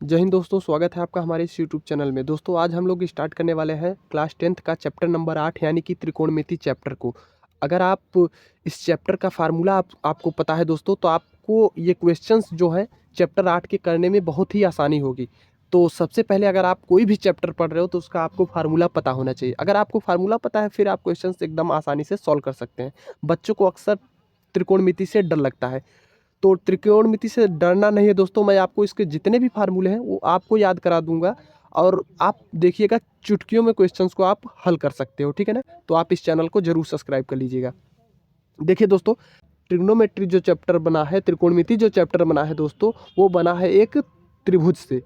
जय हिंद दोस्तों, स्वागत है आपका हमारे इस यूट्यूब चैनल में। दोस्तों आज हम लोग स्टार्ट करने वाले हैं क्लास 10th का चैप्टर नंबर 8 यानी कि त्रिकोणमिति चैप्टर को। अगर आप इस चैप्टर का फार्मूला आपको पता है दोस्तों, तो आपको ये क्वेश्चंस जो है चैप्टर 8 के करने में बहुत ही आसानी होगी। तो सबसे पहले अगर आप कोई भी चैप्टर पढ़ रहे हो तो उसका आपको फार्मूला पता होना चाहिए। अगर आपको फार्मूला पता है फिर आप क्वेश्चन एकदम आसानी से सॉल्व कर सकते हैं। बच्चों को अक्सर त्रिकोणमिति से डर लगता है, तो त्रिकोणमिति से डरना नहीं है दोस्तों। मैं आपको इसके जितने भी फार्मूले हैं वो आपको याद करा दूंगा और आप देखिएगा चुटकियों में क्वेश्चंस को आप हल कर सकते हो, ठीक है ना। तो आप इस चैनल को जरूर सब्सक्राइब कर लीजिएगा। देखिए दोस्तों, ट्रिग्नोमेट्री जो चैप्टर बना है, त्रिकोणमिति जो चैप्टर बना है दोस्तों, वो बना है एक त्रिभुज से।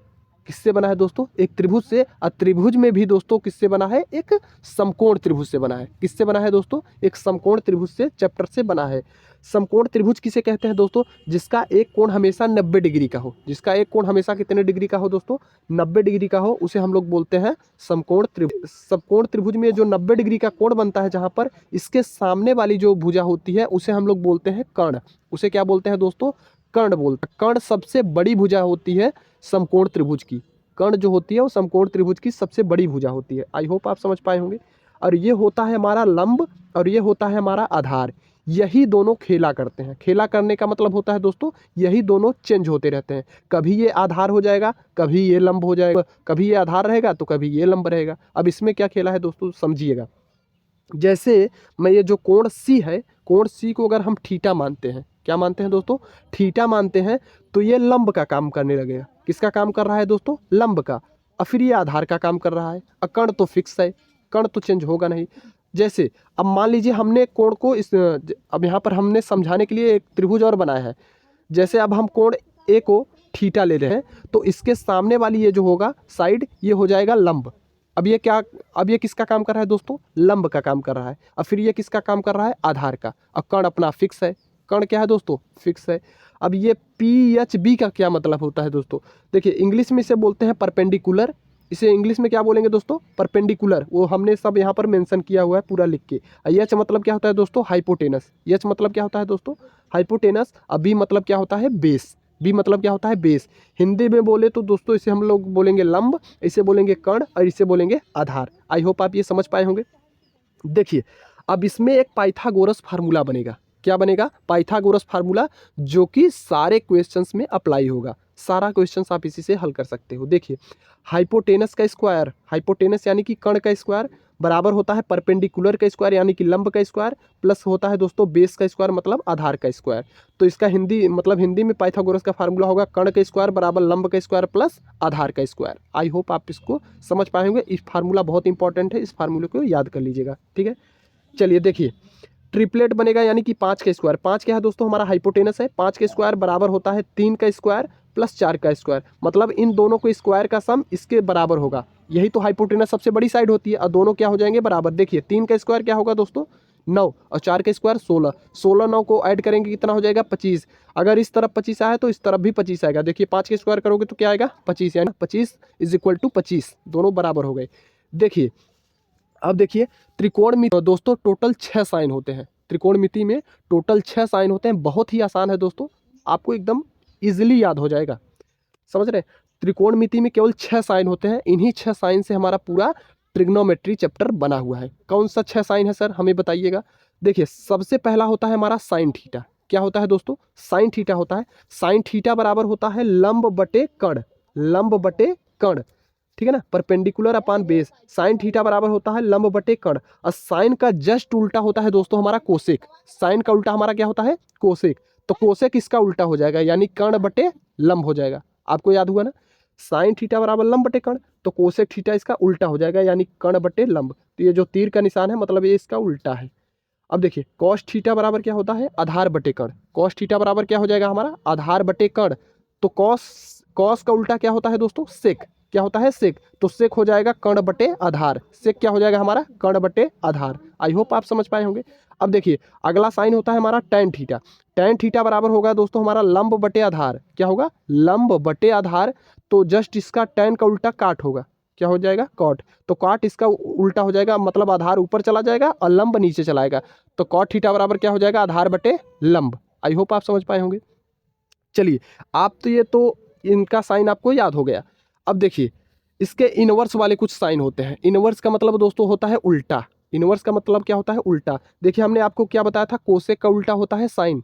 किससे बना है दोस्तों? एक त्रिभुज से। और त्रिभुज में भी दोस्तों किससे बना है? एक समकोण त्रिभुज से बना है। किससे बना है दोस्तों? एक समकोण त्रिभुज से चैप्टर से बना है। समकोण त्रिभुज किसे कहते हैं दोस्तों? जिसका एक कोण हमेशा 90 डिग्री का हो। जिसका एक कोण हमेशा कितने डिग्री का हो दोस्तों? 90 डिग्री का हो, उसे हम लोग बोलते हैं समकोण त्रिभुज। समकोण त्रिभुज में जो 90 डिग्री का कोण बनता है, जहाँ पर इसके सामने वाली जो भुजा होती है उसे हम लोग बोलते हैं कर्ण। उसे क्या बोलते हैं दोस्तों? कर्ण बोलते हैं। कर्ण सबसे बड़ी भुजा होती है समकोण त्रिभुज की। कर्ण जो होती है वो समकोण त्रिभुज की सबसे बड़ी भुजा होती है। आई होप आप समझ पाए होंगे। और ये होता है हमारा लंब और ये होता है हमारा आधार। यही दोनों खेला करते हैं। खेला करने का मतलब होता है दोस्तों, यही दोनों चेंज होते रहते हैं। कभी ये आधार हो जाएगा, कभी ये लंब हो जाएगा, कभी ये आधार रहेगा तो कभी ये लंब रहेगा। अब इसमें क्या खेला है दोस्तों, समझिएगा। जैसे मैं ये जो कोण सी है, कोण सी को अगर हम थीटा मानते हैं, क्या मानते हैं दोस्तों? थीटा मानते हैं, तो ये लंब का काम करने लगेगा। किसका काम कर रहा है दोस्तों? लंब का। और फिर ये आधार का काम कर रहा है। और कर्ण तो फिक्स है, कर्ण तो चेंज होगा नहीं। जैसे अब मान लीजिए हमने कोण को अब यहाँ पर हमने समझाने के लिए एक त्रिभुज और बनाया है। जैसे अब हम कोण ए को थीटा ले रहे हैं, तो इसके सामने वाली ये जो होगा साइड, ये हो जाएगा लंब। अब ये किसका काम कर रहा है दोस्तों? लंब का काम कर रहा है। और फिर ये किसका काम कर रहा है? आधार का। और कर्ण अपना फिक्स है। कर्ण क्या है दोस्तों? फिक्स है। अब ये पी एच बी का क्या मतलब होता है दोस्तों? देखिए, इंग्लिश में इसे बोलते हैं परपेंडिकुलर। इसे इंग्लिश में क्या बोलेंगे दोस्तों? परपेंडिकुलर। वो हमने सब यहाँ पर मेंशन किया हुआ है पूरा लिख के। एच मतलब क्या होता है दोस्तों? हाइपोटेनस। एच मतलब क्या होता है दोस्तों? हाइपोटेनस। अब बी मतलब क्या होता है? बेस। बी मतलब क्या होता है? बेस। हिंदी में बोले तो दोस्तों इसे हम लोग बोलेंगे लंब, इसे बोलेंगे कर्ण और इसे बोलेंगे आधार। आई होप आप ये समझ पाए होंगे। देखिए, अब इसमें एक पाइथागोरस फार्मूला बनेगा। क्या बनेगा? पाइथागोरस फार्मूला, जो कि सारे क्वेश्चंस में अप्लाई होगा। सारा क्वेश्चंस आप इसी से हल कर सकते हो। देखिए, हाइपोटेनस का स्क्वायर, हाइपोटेनस यानी कि कर्ण का स्क्वायर, बराबर होता है परपेंडिकुलर का स्क्वायर यानी कि लंब का स्क्वायर, प्लस होता है दोस्तों बेस का स्क्वायर मतलब आधार का स्क्वायर। तो इसका हिंदी में पाइथागोरस का फार्मूला होगा कर्ण का स्क्वायर बराबर लंब का स्क्वायर प्लस आधार का स्क्वायर। आई होप आप इसको समझ पाएंगे। इस फार्मूला बहुत इंपॉर्टेंट है, इस फार्मूले को याद कर लीजिएगा, ठीक है। चलिए देखिए, ट्रिपलेट बनेगा यानी कि 5 का स्क्वायर। 5 क्या है दोस्तों? हमारा हाइपोटेनस है। 5 का स्क्वायर बराबर होता है 3 का स्क्वायर प्लस 4 का स्क्वायर, मतलब इन दोनों को स्क्वायर का सम इसके बराबर होगा। यही तो हाइपोटेनस सबसे बड़ी साइड होती है। और दोनों क्या हो जाएंगे? बराबर। देखिए, 3 का स्क्वायर क्या होगा दोस्तों? 9 और 4 का स्क्वायर 16। 16 9 को ऐड करेंगे कितना हो जाएगा? 25। अगर इस तरफ 25 आया तो इस तरफ भी 25 आएगा। देखिए, 5 के स्क्वायर करोगे तो क्या आएगा? 25, यानी 25 इज इक्वल टू 25। दोनों बराबर हो गए। देखिए, अब देखिए, त्रिकोणमिति दोस्तों टोटल 6 साइन होते हैं। त्रिकोणमिति में टोटल 6 साइन होते हैं। बहुत ही आसान है दोस्तों, आपको एकदम इजीली याद हो जाएगा। समझ रहे? त्रिकोणमिति में केवल 6 साइन होते हैं। इन्हीं 6 साइन से हमारा पूरा ट्रिग्नोमेट्री चैप्टर बना हुआ है। कौन सा 6 साइन है सर, हमें बताइएगा। देखिए, सबसे पहला होता है हमारा साइन थीटा। क्या होता है दोस्तों? साइन थीटा होता है। साइन थीटा बराबर होता है लंब बटे कर्ण। लंब बटे कर्ण, ठीक है ना। परपेंडिकुलर अपान बेस। साइन थीटा बराबर होता है लंब बटे कर्ण। और साइन का जस्ट उल्टा होता है दोस्तों हमारा कोसेक। साइन का उल्टा हमारा क्या होता है? कोसेक। तो कोसेक इसका उल्टा हो जाएगा, यानी कर्ण बटे लंब हो जाएगा। आपको याद हुआ ना? साइन थीटा बराबर लंब बटे कर्ण, तो कोसेक थीटा इसका उल्टा हो जाएगा, यानी कर्ण बटे लंब। तो ये जो तीर का निशान है मतलब ये इसका उल्टा है। अब देखिए, कॉस थीटा बराबर क्या होता है? आधार बटे कर्ण। कॉस थीटा बराबर क्या हो जाएगा हमारा? आधार बटे कर्ण। तो कॉस कॉस का उल्टा क्या होता है दोस्तों? सेक। क्या होता है? सेक। तो सेक हो जाएगा कर्ण बटे आधार। सेक क्या हो जाएगा हमारा? कर्ण बटे आधार। आई होप आप समझ पाए होंगे। अब देखिए, अगला साइन होता है हमारा टैन थीटा। टैन थीटा बराबर होगा दोस्तों हमारा लंब बटे आधार। क्या होगा? लंब बटे आधार। तो जस्ट इसका टैन का उल्टा काट होगा। क्या हो जाएगा? कॉट। तो कॉट इसका उल्टा हो जाएगा, मतलब आधार ऊपर चला जाएगा और लंब नीचे चलाएगा। तो कॉट थीटा बराबर क्या हो जाएगा? आधार बटे लंब। आई होप आप समझ पाए होंगे। चलिए, आप तो ये तो इनका साइन आपको याद हो गया। अब देखिए इसके इनवर्स वाले कुछ साइन होते हैं। इनवर्स का मतलब दोस्तों होता है उल्टा। इनवर्स का मतलब क्या होता है? उल्टा। देखिए हमने आपको क्या बताया था, कोसेक का उल्टा होता है साइन,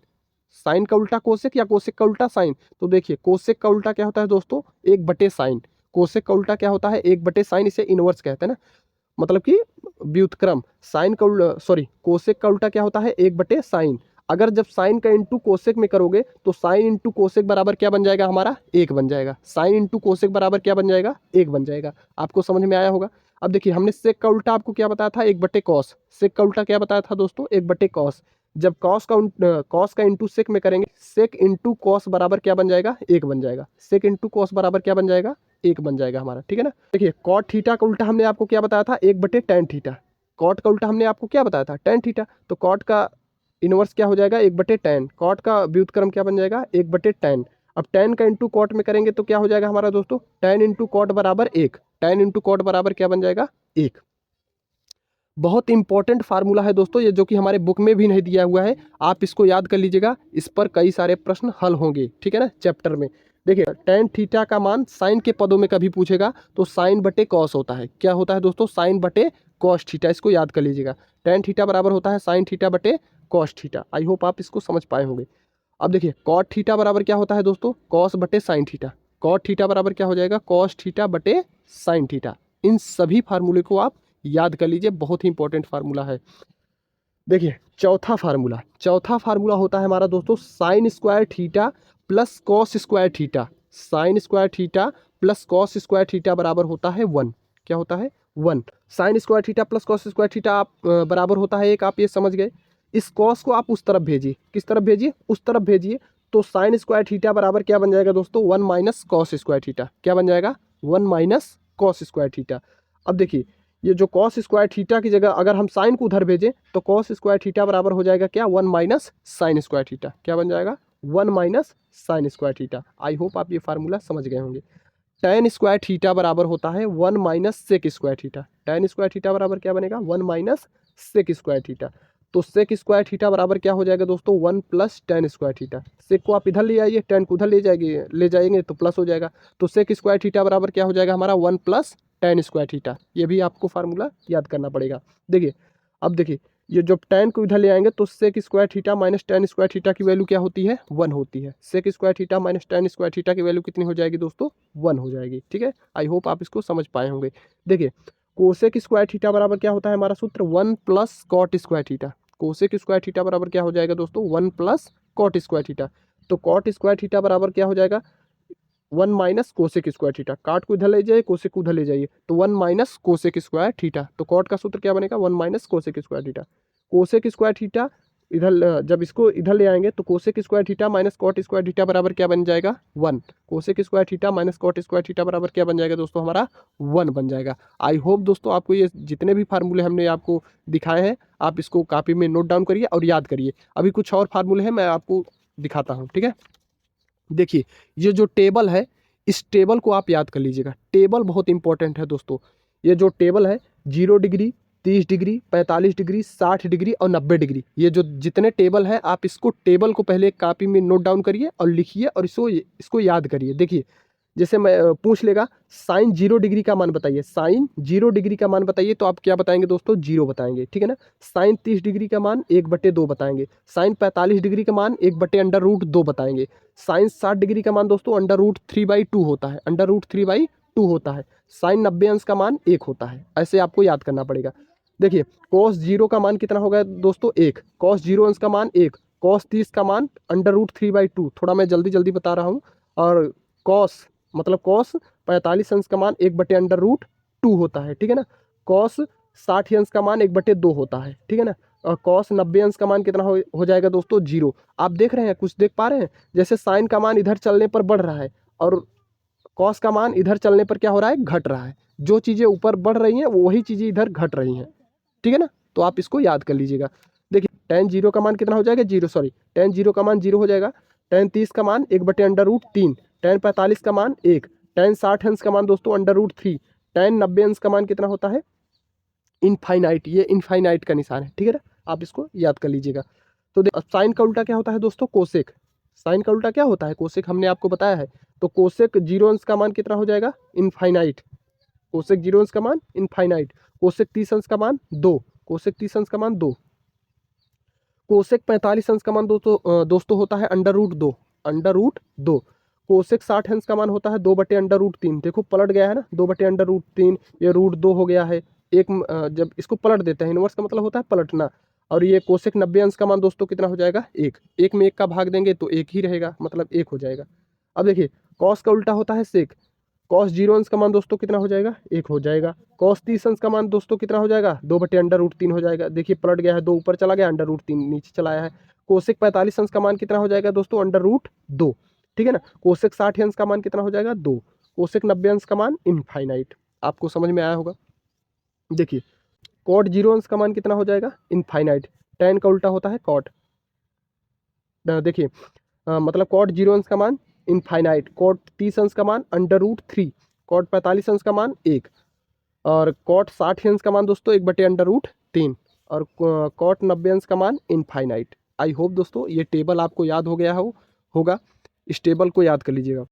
साइन का उल्टा कोसेक या कोसेक का उल्टा साइन। तो देखिए कोसेक का उल्टा क्या होता है दोस्तों? 1/साइन। कोसेक का उल्टा क्या होता है? 1/साइन, इसे इनवर्स कहते हैं ना, मतलब कि व्युत्क्रम। साइन का सॉरी कोसेक का उल्टा क्या होता है? 1/साइन। अगर जब साइन का इंटू कोसेक में करोगे तो साइन इंटू कोसेक बराबर क्या बन जाएगा हमारा? 1 बन जाएगा। साइन इंटू कोसेक बराबर क्या बन जाएगा? 1 बन जाएगा। आपको समझ में आया होगा। अब देखिए हमने सेक का उल्टा आपको क्या बताया था? 1/कॉस। सेक का उल्टा क्या बताया था दोस्तों? 1/कॉस। जब कॉस का इंटू सेक में करेंगे, सेक इंटू कॉस बराबर क्या बन जाएगा? 1 बन जाएगा। सेक इंटू कॉस बराबर क्या बन जाएगा? 1 बन जाएगा हमारा, ठीक है ना। देखिए कॉट थीटा का उल्टा हमने आपको क्या बताया था? 1/tan theta. कॉट का उल्टा हमने आपको क्या बताया था? tan theta. तो कॉट का इनवर्स क्या हो जाएगा? 1/tan। कॉट का व्युत्क्रम क्या बन जाएगा? 1/tan। अब tan का इंटू कॉट में करेंगे तो क्या हो जाएगा हमारा दोस्तों? tan इंटू कॉट बराबर 1। tan इंटू कॉट बराबर क्या बन जाएगा? 1। बहुत इंपॉर्टेंट फार्मूला है दोस्तों ये, जो कि हमारे बुक में भी नहीं दिया हुआ है। आप इसको याद कर लीजिएगा, इस पर कई सारे प्रश्न हल होंगे, ठीक है ना, चैप्टर में। देखिए tan थीटा का मान साइन के पदों में कभी पूछेगा तो साइन बटे कॉस होता है। क्या होता है दोस्तों? साइन बटे कॉस थीटा। इसको याद कर लीजिएगा। tan थीटा बराबर होता है साइन थीटा बटे कॉस थीटा। आई होप आप इसको समझ पाए होंगे। अब देखिए कॉट थीटा बराबर क्या होता है दोस्तों? कॉस बटे साइन थीटा। कॉट थीटा बराबर क्या हो जाएगा? कॉस थीटा बटे साइन थीटा। इन सभी फार्मूले को आप याद कर लीजिए, बहुत ही इंपॉर्टेंट फार्मूला है। देखिए चौथा फार्मूला होता है हमारा दोस्तों sine square theta plus cos square theta. Sine square theta plus cos square theta बराबर होता है 1। क्या होता है? 1। Sine square theta plus cos square theta आप बराबर होता है 1, आप ये समझ गए। इस कॉस को आप उस तरफ भेजिए। किस तरफ भेजिए? उस तरफ भेजिए। तो साइन स्क्वायर थीटा बराबर क्या बन जाएगा दोस्तों? 1 माइनस कॉस स्क्वायर थीटा। क्या बन जाएगा? 1 माइनस कॉस स्क्वायर थीटा। अब देखिए ये जो कॉस स्क्वायर थीटा की जगह अगर हम साइन को उधर भेजें तो कॉस स्क्वायर थीटा बराबर हो जाएगा क्या? 1 माइनस साइन स्क्वायर थीटा। क्या बन जाएगा? 1 minus sine square theta. I hope आप ये फार्मूला समझ गए होंगे। tan स्क्वायर थीटा बराबर होता है 1 minus sec square theta. tan square theta बराबर क्या बनेगा? 1 माइनस सेक स्क्वायर थीटा। तो सेक स्क्वायर थीटा बराबर क्या हो जाएगा दोस्तों? 1 प्लस tan स्क्वायर थीटा। सेक को आप इधर ले आइए, tan को उधर ले जाएंगे तो प्लस हो जाएगा। तो सेक स्क्वायर थीटा बराबर क्या हो जाएगा हमारा? 1 प्लस tan स्क्वायर थीटा। ये भी आपको फार्मूला याद करना पड़ेगा। देखिए अब देखिए ये जब tan को इधर ले आएंगे तो sec square theta minus tan square theta की वैल्यू क्या होती है? 1 होती है। Sec square theta minus tan square theta की वैल्यू कितनी हो जाएगी दोस्तों? 1 हो जाएगी, ठीक है। आई होप आप इसको समझ पाए होंगे। देखिए कोसेक स्क्वायर थीटा बराबर क्या होता है हमारा सूत्र? 1 plus cot square theta. Cosec square theta बराबर क्या हो जाएगा दोस्तों? 1 प्लस कॉट स्क्वायर थीटा। तो कॉट स्क्वायर थीटा बराबर क्या हो जाएगा? 1 माइनस कोसेक स्क्वायर थीटा। काट को इधर ले जाइए, कोसेक को उधर ले जाइए, तो 1 माइनस कोसेक स्क्वायर थीटा। तो कॉट का सूत्र क्या बनेगा? 1 minus cosec square theta. Cosec square theta इधर जब इसको इधर ले आएंगे तो cosec square theta minus cot square theta बराबर क्या बन जाएगा? 1। Cosec square theta minus cot square theta बराबर क्या बन जाएगा दोस्तों? हमारा 1 बन जाएगा। आई होप दोस्तों आपको ये जितने भी फार्मूले हमने आपको दिखाए हैं आप इसको कॉपी में नोट डाउन करिए और याद करिए। अभी कुछ और फार्मूले हैं, मैं आपको दिखाता हूँ, ठीक है। देखिए ये जो टेबल है, इस टेबल को आप याद कर लीजिएगा। टेबल बहुत इंपॉर्टेंट है दोस्तों। ये जो टेबल है 0 डिग्री, 30 डिग्री, 45 डिग्री, 60 डिग्री और 90 डिग्री, ये जो जितने टेबल हैं आप इसको टेबल को पहले एक कॉपी में नोट डाउन करिए और लिखिए और इसको याद करिए। देखिए जैसे मैं पूछ लेगा साइन 0 डिग्री का मान बताइए, साइन 0 डिग्री का मान बताइए, तो आप क्या बताएंगे दोस्तों? 0 बताएंगे, ठीक है ना। साइन 30 डिग्री का मान 1/2 बताएंगे। साइन 45 डिग्री का मान 1/√2 बताएंगे। साइन 60 डिग्री का मान दोस्तों √3/2 होता है, √3/2 होता है। साइन 90 अंश का मान 1 होता है। ऐसे आपको याद करना पड़ेगा। देखिए कॉस 0 का मान कितना होगा दोस्तों? 1। कॉस 0 अंश का मान 1। कॉस 30 का मान √3/2। थोड़ा मैं जल्दी जल्दी बता रहा हूँ। और कॉस मतलब कॉस 45 अंश का मान 1/√2 होता है, ठीक है ना। कॉस 60 अंश का मान 1/2 होता है, ठीक है ना। और कॉस 90 अंश का मान कितना हो जाएगा दोस्तों? 0। आप देख रहे हैं, कुछ देख पा रहे हैं? जैसे साइन का मान इधर चलने पर बढ़ रहा है और कॉस का मान इधर चलने पर क्या हो रहा है? घट रहा है। जो चीज़ें ऊपर बढ़ रही हैं वही चीज़ें इधर घट रही हैं, ठीक है ना। तो आप इसको याद कर लीजिएगा। देखिए tan 0 का मान कितना हो जाएगा? tan 0 का मान 0 हो जाएगा। tan 30 का मान 1/√3। tan 45 का मान 1। tan 60 अंश का मान दोस्तों √3। tan 90 अंश का मान कितना होता है? इनफाइनाइट। ये इनफाइनाइट का निशान है, ठीक है ना। आप इसको याद कर लीजिएगा। तो साइन का उल्टा क्या होता है दोस्तों? कोसेक। साइन का उल्टा क्या होता है? कोसेक हमने आपको बताया है। तो कोसेक 0 अंश का मान कितना हो जाएगा? इनफाइनाइट। कोसेक 0 अंश का मान इनफाइनाइट। कोसेक 30 अंश का मान 2। कोसेक 30 अंश का मान 2। कोसेक 45 अंश का मान दोस्तों होता है under root 2। Under root 2। Cosec 60 अंश का मान होता है 2/√3। देखो पलट गया है ना, 2/√3, ये √2 हो गया है। जब इसको पलट देते हैं, इनवर्स का मतलब होता है पलटना। और ये कोसेक 90 अंश का मान दोस्तों कितना हो जाएगा? 1। 1 में 1 का भाग देंगे तो 1 ही रहेगा, मतलब 1 हो जाएगा। अब देखिए कॉस का उल्टा होता है सेक। कॉस 0 अंश का मान दोस्तों कितना हो जाएगा? 1 हो जाएगा। कॉस 30 अंश का मान दोस्तों कितना हो जाएगा? 2/√3 हो जाएगा। देखिए पलट गया है, 2 ऊपर चला गया, अंडर रूट 3 नीचे चला आया है। कोसेक 45 अंश का मान कितना हो जाएगा दोस्तों? Under root 2। ठीक है ना। कोसेक 60 अंश का मान कितना हो जाएगा? 2। कोसेक 90 अंश का मान इनफाइनाइट। आपको समझ में आया होगा। देखिए कॉट 0 अंश का मान कितना हो जाएगा? इनफाइनाइट। tan का उल्टा होता है कॉट। देखिए मतलब कॉट 0 अंश का मान इनफाइनाइट। कॉट 30 अंश का मान अंडर रूट 3। कॉट 45 अंश का मान 1। और कॉट 60 अंश का मान दोस्तों 1/√3। और कॉट 90 अंश का मान इनफाइनाइट। आई होप दोस्तों ये टेबल आपको याद हो गया होगा। इस टेबल को याद कर लीजिएगा।